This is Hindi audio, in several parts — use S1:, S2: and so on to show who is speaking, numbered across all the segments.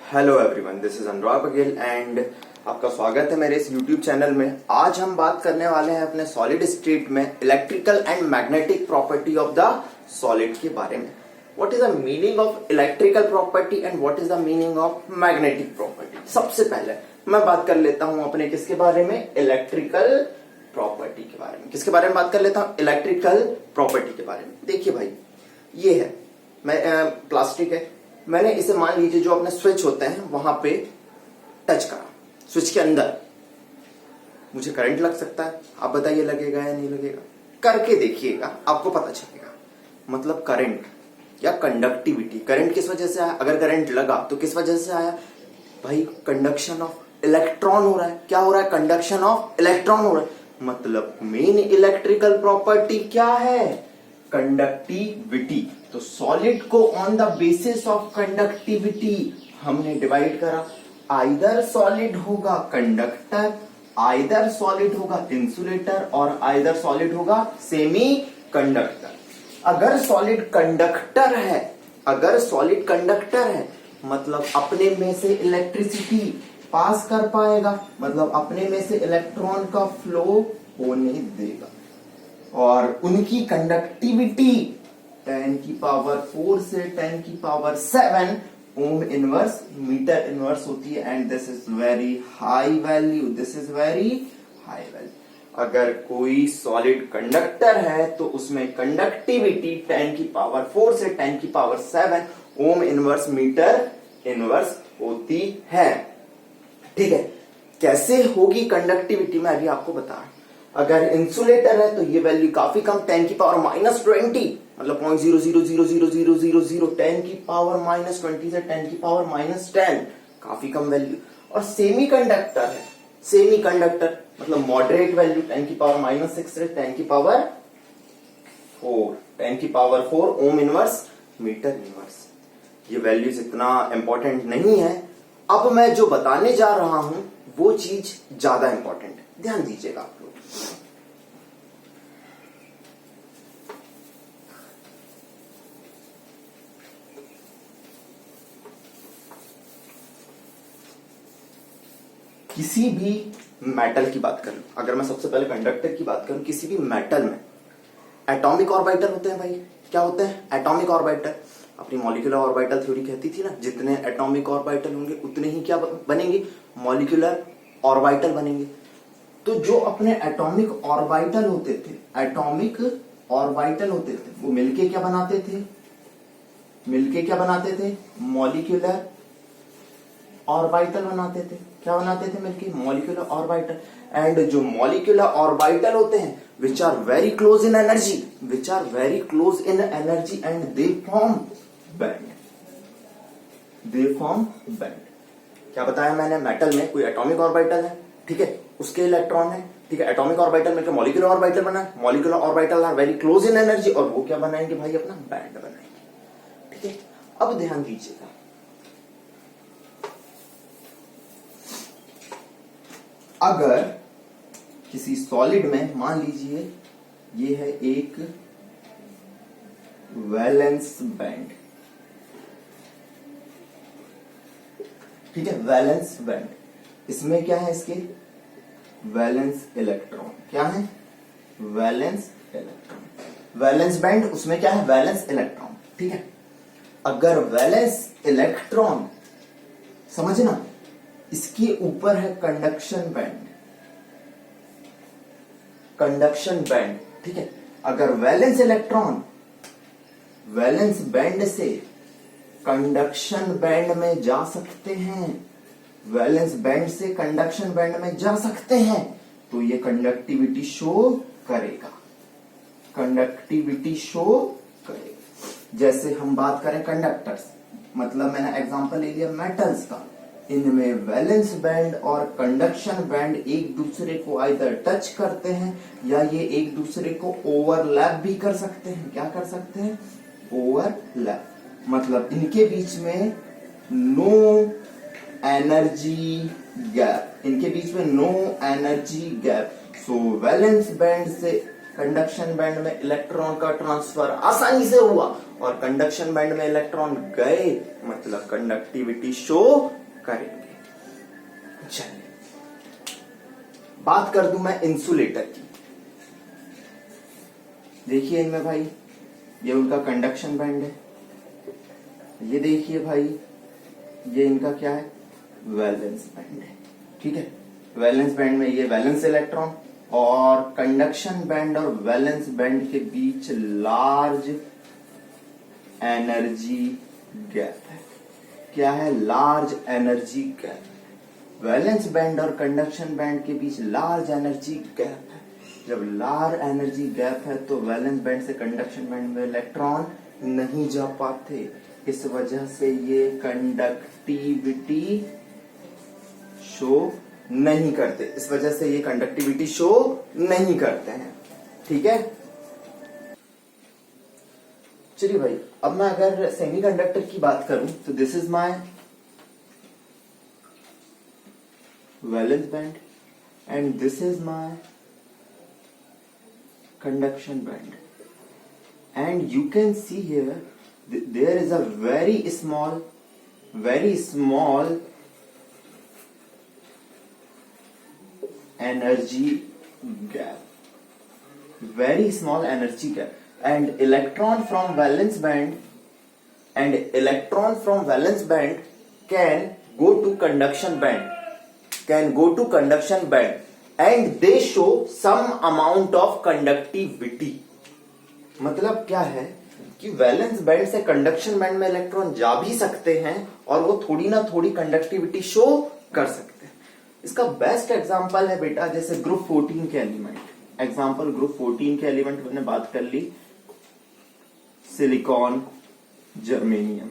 S1: Hello everyone, this is Anurag Baghel and आपका स्वागत है मेरे इस यूट्यूब चैनल में। आज हम बात करने वाले हैं अपने सॉलिड स्टेट में electrical and magnetic property of the solid के बारे में। What is the meaning of electrical property and what is the meaning of magnetic property. सबसे पहले मैं बात कर लेता हूं अपने किसके बारे में, इलेक्ट्रिकल प्रॉपर्टी के बारे में। किसके बारे में बात कर लेता हूं, इलेक्ट्रिकल प्रॉपर्टी के बारे में। देखिए भाई, ये है प्लास्टिक है, मैंने इसे मान लीजिए जो अपने स्विच होते हैं वहां पे टच करा, स्विच के अंदर मुझे करंट लग सकता है। आप बताइए लगेगा या नहीं लगेगा, करके देखिएगा, आपको पता चलेगा। मतलब करंट या कंडक्टिविटी, करंट किस वजह से आया, अगर करंट लगा तो किस वजह से आया भाई, कंडक्शन ऑफ इलेक्ट्रॉन हो रहा है। क्या हो रहा है, कंडक्शन ऑफ इलेक्ट्रॉन हो रहा है। मतलब मेन इलेक्ट्रिकल प्रॉपर्टी क्या है, कंडक्टिविटी। तो सॉलिड को on the basis of conductivity हमने डिवाइड करा। आइदर सॉलिड होगा कंडक्टर, आइदर सॉलिड होगा इंसुलेटर और आइदर सॉलिड होगा सेमी कंडक्टर। अगर सॉलिड कंडक्टर है, अगर सॉलिड कंडक्टर है मतलब अपने में से इलेक्ट्रिसिटी पास कर पाएगा, मतलब अपने में से इलेक्ट्रॉन का फ्लो होने देगा और उनकी कंडक्टिविटी 10 की पावर 4 से 10 की power 7 ohm inverse meter inverse होती है। And this is very high value, this is very high value. अगर कोई सॉलिड कंडक्टर है तो उसमें कंडक्टिविटी 10 की पावर 4 से 10 की power 7 ohm inverse meter inverse होती है। ठीक है, कैसे होगी कंडक्टिविटी मैं अभी आपको बता रहा हूं। अगर इंसुलेटर है तो ये वैल्यू काफी कम, 10 की पावर -20, मतलब 0.000000, 10 की पावर -20 से 10 की पावर -10, काफी कम वैल्यू। और सेमी कंडक्टर है, सेमी कंडक्टर मतलब मॉडरेट वैल्यू, 10 की पावर -6 से 10 की पावर 4, 10 की power 4 ohm inverse meter inverse. ये वैल्यूज इतना इंपॉर्टेंट नहीं है। अब मैं जो बताने जा रहा हूं वो चीज ज्यादा इंपॉर्टेंट है, ध्यान दीजिएगा आप लोग। किसी भी मेटल की बात करूं, अगर मैं सबसे पहले कंडक्टर की बात करूं, किसी भी मेटल में एटॉमिक ऑर्बिटल होते हैं भाई। क्या होते हैं, एटॉमिक ऑर्बिटल। अपनी मॉलिक्यूलर ऑर्बिटल थ्योरी कहती थी ना, जितने एटॉमिक ऑर्बिटल होंगे उतने ही क्या बनेंगे, मॉलिक्यूलर ऑर्बिटल बनेंगे। तो जो अपने एटॉमिक ऑर्बिटल होते थे, एटॉमिक ऑर्बिटल होते थे, वो मिलके क्या बनाते थे, मिलके क्या बनाते थे, मॉलिक्यूलर ऑर्बिटल बनाते थे। क्या बनाते थे मिलके, मॉलिक्यूलर ऑर्बिटल। एंड जो मॉलिक्यूलर ऑर्बिटल होते हैं which are very close in energy, which are very close in energy and they form band, they form band. क्या बताया मैंने, मेटल में कोई एटॉमिक ऑर्बिटल है, ठीक है, उसके इलेक्ट्रॉन है, ठीक है, एटॉमिक ऑर्बिटल मिलकर मॉलिक्यूलर ऑर्बिटल बना, molecular orbital are very close in energy और वो क्या बनाएंगे भाई, अपना बैंड बनाएंगे। ठीक है, अब ध्यान दीजिएगा, अगर किसी सॉलिड में मान लीजिए ये है एक वैलेंस बैंड, ठीक है, वैलेंस बैंड, इसमें क्या है, इसके वैलेंस इलेक्ट्रॉन, क्या है, वैलेंस इलेक्ट्रॉन, वैलेंस बैंड, उसमें क्या है, वैलेंस इलेक्ट्रॉन। ठीक है, अगर वैलेंस इलेक्ट्रॉन, समझना, इसके ऊपर है कंडक्शन बैंड, कंडक्शन बैंड। ठीक है, अगर वैलेंस इलेक्ट्रॉन वैलेंस बैंड से कंडक्शन बैंड में जा सकते हैं, वैलेंस बैंड से कंडक्शन बैंड में जा सकते हैं, तो ये कंडक्टिविटी शो करेगा, कंडक्टिविटी शो करेगा। जैसे हम बात करें कंडक्टर्स, मतलब मैंने एग्जांपल ले लिया मेटल्स का, इनमें वैलेंस बैंड और कंडक्शन बैंड एक दूसरे को आइदर टच करते हैं या ये एक दूसरे को ओवरलैप भी कर सकते हैं। क्या कर सकते हैं, ओवरलैप, मतलब इनके बीच में नो एनर्जी गैप, इनके बीच में नो एनर्जी गैप। सो वैलेंस बैंड से कंडक्शन बैंड में इलेक्ट्रॉन का ट्रांसफर आसानी से हुआ और कंडक्शन बैंड में इलेक्ट्रॉन गए मतलब कंडक्टिविटी शो करेंगे। चलिए बात कर दूं मैं इंसुलेटर की। देखिए इनमें भाई ये उनका कंडक्शन बैंड है, ये देखिए भाई ये इनका क्या है, वैलेंस बैंड है। ठीक है, वैलेंस बैंड में ये वैलेंस इलेक्ट्रॉन और कंडक्शन बैंड और वैलेंस बैंड के बीच लार्ज एनर्जी गैप है। क्या है, large energy gap. Valence band और कंडक्शन बैंड के बीच लार्ज एनर्जी गैप है। जब लार्ज एनर्जी गैप है तो वैलेंस बैंड से कंडक्शन बैंड में इलेक्ट्रॉन नहीं जा पाते, इस वजह से ये कंडक्टिविटी शो नहीं करते, इस वजह से ये कंडक्टिविटी शो नहीं करते हैं। ठीक है, चलिए भाई अब मैं अगर सेमीकंडक्टर की बात करूं तो this is my valence band and this is my conduction band, and you can see here there is a very small energy gap, very small energy gap, and electron from valence band can go to conduction band and they show some amount of conductivity। मतलब क्या है कि वैलेंस बैंड से कंडक्शन बैंड में इलेक्ट्रॉन जा भी सकते हैं और वो थोड़ी ना थोड़ी कंडक्टिविटी शो कर सकते हैं। इसका बेस्ट एग्जांपल है बेटा जैसे ग्रुप 14 के एलिमेंट। एग्जांपल ग्रुप 14 के एलिमेंट मैंने बात कर ली, सिलिकॉन जर्मेनियम।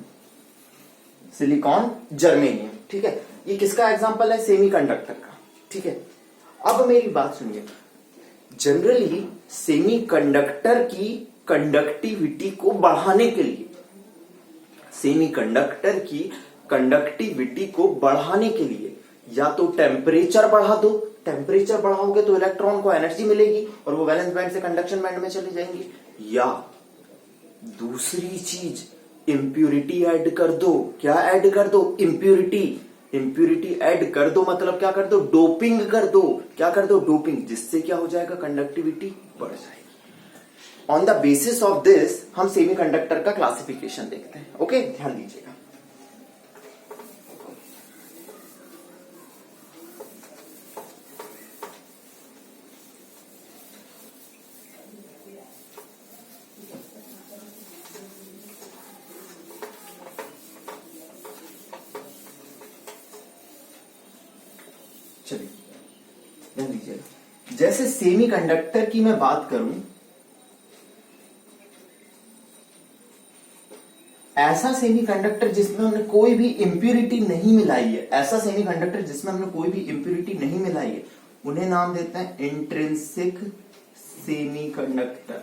S1: ठीक है, ये किसका एग्जांपल है, सेमीकंडक्टर का। ठीक है, अब मेरी बात सुनिए, जनरली सेमीकंडक्टर की कंडक्टिविटी को बढ़ाने के लिए, सेमीकंडक्टर की कंडक्टिविटी को बढ़ाने के लिए या तो टेम्परेचर बढ़ा दो, टेम्परेचर बढ़ाओगे तो इलेक्ट्रॉन को एनर्जी मिलेगी और वो वैलेंस बैंड से कंडक्शन बैंड में चले जाएंगे, या दूसरी चीज इंप्यूरिटी ऐड कर दो। क्या ऐड कर दो, इंप्यूरिटी ऐड कर दो, मतलब क्या कर दो, डोपिंग कर दो। क्या कर दो, डोपिंग, जिससे क्या हो जाएगा, कंडक्टिविटी बढ़ जाएगी। On the basis of this हम सेमीकंडक्टर का क्लासिफिकेशन देखते हैं। ओके, ध्यान दीजिएगा। चलिए ध्यान दीजिएगा, जैसे सेमीकंडक्टर की मैं बात करूं, ऐसा सेमीकंडक्टर जिसमें हमने कोई भी इंप्यूरिटी नहीं मिलाई है, ऐसा सेमीकंडक्टर जिसमें हमने कोई भी इंप्यूरिटी नहीं मिलाई है, उन्हें नाम देते हैं intrinsic semiconductor.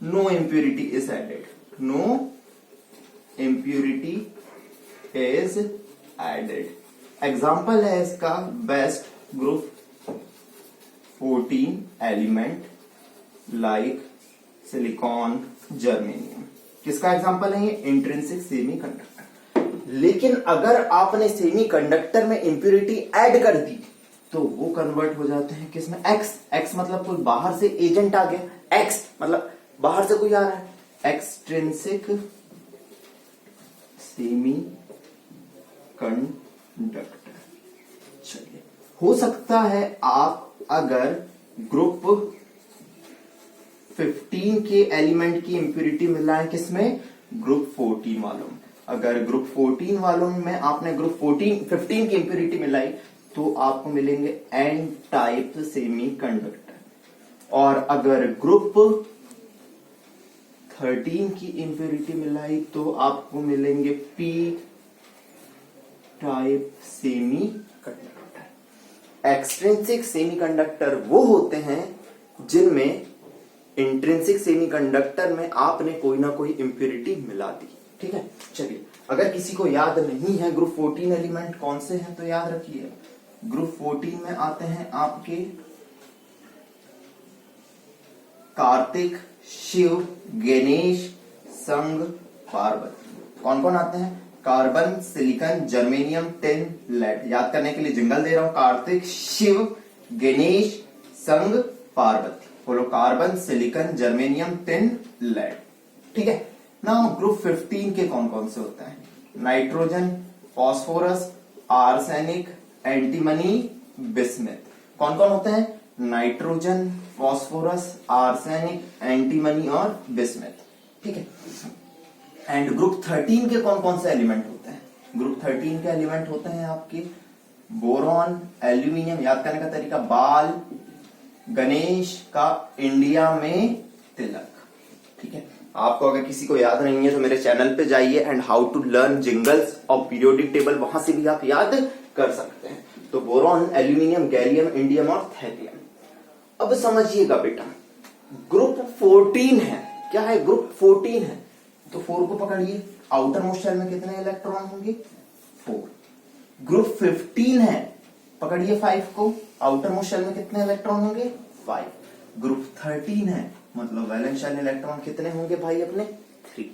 S1: No impurity is added, no impurity is added. Example है इसका best group 14 element like silicon germanium. किसका एग्जाम्पल है ये, इंट्रिंसिक सेमीकंडक्टर। लेकिन अगर आपने सेमीकंडक्टर में इंप्यूरिटी ऐड कर दी तो वो कन्वर्ट हो जाते हैं किसमें, एक्स मतलब कोई बाहर से एजेंट आ गया, एक्स मतलब बाहर से कोई आ रहा है, एक्सट्रिंसिक सेमी कंडक्टर। चलिए, हो सकता है आप अगर ग्रुप 15 के एलिमेंट की इंप्यूरिटी मिलाएं किसमें, ग्रुप 14 वालों में। अगर ग्रुप 14 वालों में आपने ग्रुप 15 की इंप्यूरिटी मिलाई तो आपको मिलेंगे एन टाइप सेमीकंडक्टर, और अगर ग्रुप 13 की इंप्यूरिटी मिलाई तो आपको मिलेंगे P type semiconductor. Extrinsic semiconductor वो होते हैं जिनमें इंट्रिंसिक सेमीकंडक्टर में आपने कोई ना कोई इंप्यूरिटी मिला दी। ठीक है, चलिए, अगर किसी को याद नहीं है ग्रुप 14 एलिमेंट कौन से हैं तो याद रखिए, ग्रुप 14 में आते हैं आपके कार्तिक, शिव, गणेश, संग, पार्वती। कौन कौन आते हैं? Carbon, silicon, germanium, tin, lead. याद करने के लिए जिंगल दे रहा हूं। कार्तिक, शिव, गणेश, संग, पार्वती। बोलो carbon, silicon, germanium, tin, lead. ठीक है ना। ग्रुप 15 के कौन कौन से होते हैं? Nitrogen, phosphorus, arsenic, antimony, bismuth. कौन कौन होते हैं? नाइट्रोजन, फास्फोरस, आर्सेनिक, एंटीमनी और बिस्मथ। ठीक है। एंड ग्रुप 13 के कौन कौन से एलिमेंट होते हैं? ग्रुप 13 के एलिमेंट होते हैं आपके बोरॉन, एल्यूमिनियम। याद करने का तरीका, बाल, गणेश का इंडिया में तिलक। ठीक है। आपको अगर किसी को याद नहीं है तो मेरे चैनल पे जाइए and how to learn jingles और पीरियोडिक टेबल, वहां से भी आप याद कर सकते हैं। तो बोरॉन, एल्यूमिनियम, गैलियम, इंडियम और थैलियम। अब समझिएगा बेटा, ग्रुप 14 है। क्या है? ग्रुप 14 है। तो 4 को पकड़िए। आउटर मोस्ट शेल में कितने इलेक्ट्रॉन होंगे? 4। ग्रुप 15 है, पकड़िए 5 को। आउटर मोस्ट शेल में कितने इलेक्ट्रॉन होंगे? 5। ग्रुप 13 है, मतलब वैलेंस शेल इलेक्ट्रॉन कितने होंगे भाई अपने? 3।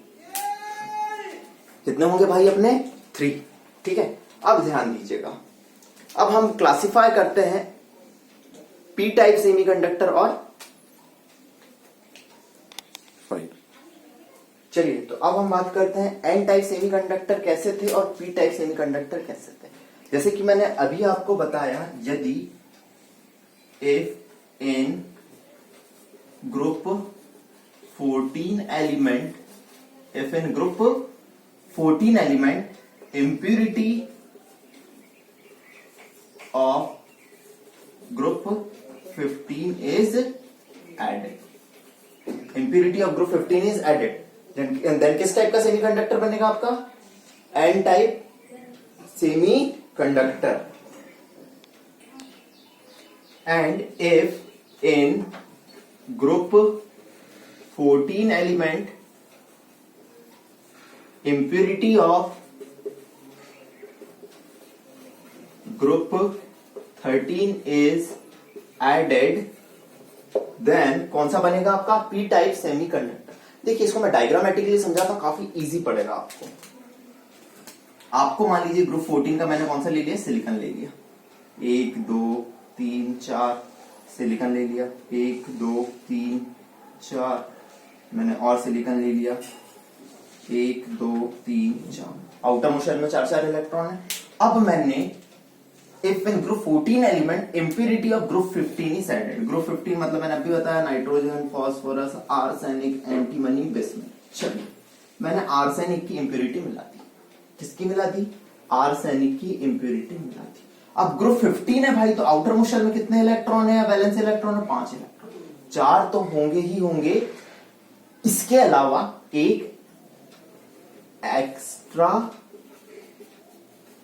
S1: कितने होंगे भाई अपने? 3। ठीक है। अब ध्यान दीजिएगा, अब हम क्लासिफाई करते हैं पी टाइप सेमीकंडक्टर और चलिए, तो अब हम बात करते हैं एन टाइप सेमीकंडक्टर कैसे थे और पी टाइप सेमीकंडक्टर कैसे थे। जैसे कि मैंने अभी आपको बताया, यदि if in group 14 element, if in group 14 element impurity of group 15 is added, impurity of group 15 is added, then किस टाइप का सेमीकंडक्टर बनेगा आपका? N type semiconductor. And if in group 14 element impurity of group 13 is added, then कौन सा बनेगा आपका? P type semiconductor. देखिए, इसको मैं डायग्रामेटिकली समझाता हूं, काफी इजी पड़ेगा आपको। आपको मान लीजिए ग्रुप 14 का मैंने कौन सा ले लिया? सिलिकॉन ले लिया। 1 2 3 4 सिलिकॉन ले लिया। 1 2 3 4 मैंने और सिलिकॉन ले लिया। 1 2 3 4 आउटर मोस्ट शेल में 4 इलेक्ट्रॉन है। अब मैंने if in group 14 element impurity of group 15 is added. Group 15 मतलब मैंने अभी बताया nitrogen, phosphorus, arsenic, antimony, bismuth. चलिए, मैंने आर्सेनिक की इंप्योरिटी मिला दी। किसकी मिला दी? आर्सेनिक की इंप्योरिटी मिला दी। अब ग्रुप 15 है भाई, तो आउटर मोस्ट शेल में कितने इलेक्ट्रॉन है? वैलेंस इलेक्ट्रॉन है 5 इलेक्ट्रॉन। 4 तो होंगे ही होंगे, इसके अलावा एक एक्स्ट्रा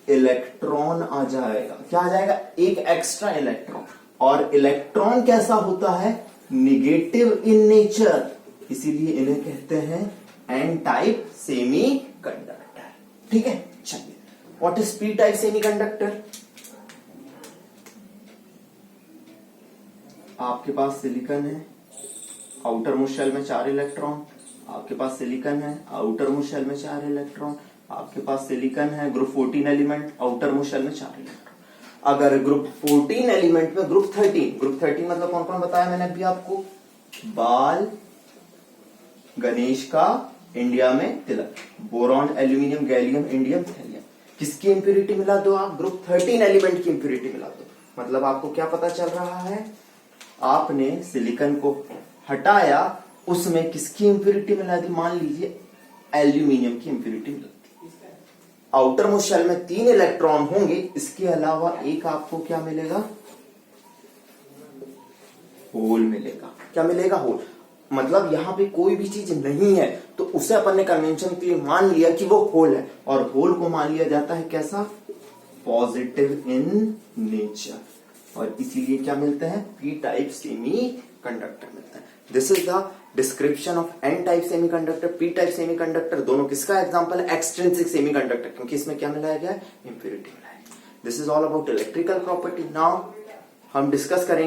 S1: इलेक्ट्रॉन आ जाएगा। क्या आ जाएगा? एक एक्स्ट्रा इलेक्ट्रॉन। और इलेक्ट्रॉन कैसा होता है? निगेटिव इन नेचर, इसीलिए इन्हें कहते हैं एन टाइप सेमीकंडक्टर। ठीक है। चलिए, what is p type semiconductor? आपके पास सिलिकॉन है, आउटर मोस्ट शेल में 4 इलेक्ट्रॉन। आपके पास सिलिकॉन है, आउटर मोस्ट शेल में 4 इलेक्ट्रॉन। आपके पास सिलिकॉन है, group 14 element, outer most shell में 4 इलेक्ट्रॉन। अगर ग्रुप 14 एलिमेंट में ग्रुप 13 मतलब कौन कौन बताया मैंने अभी आपको? बाल, गणेश का इंडिया में तिलक, boron, aluminium, gallium, indium, thallium. किसकी इंप्योरिटी मिला दो आप? ग्रुप 13 एलिमेंट की इंप्योरिटी मिला दो। मतलब आपको क्या पता चल रहा है? आपने सिलिकॉन को हटाया, उसमें किसकी इंप्योरिटी मिला दी? मान लीजिए एल्यूमिनियम की इंप्योरिटी मिला दी। आउटर मोस्ट शेल में 3 इलेक्ट्रॉन होंगे, इसके अलावा एक आपको क्या मिलेगा? होल मिलेगा। क्या मिलेगा? होल। मतलब यहां पे कोई भी चीज नहीं है, तो उसे अपन ने कन्वेंशन के लिए मान लिया कि वो होल है, और होल को मान लिया जाता है कैसा? पॉजिटिव इन नेचर, और इसीलिए क्या मिलते हैं? पी टाइप सेमीकंडक्टर मिलता है। This is the description of n type semiconductor, p type semiconductor. दोनों किसका एग्जांपल है? एक्सट्रिंसिक सेमीकंडक्टर, क्योंकि इसमें क्या मिलाया गया है? इंप्योरिटी मिलाया है। This is all about electrical property. Now हम डिस्कस करेंगे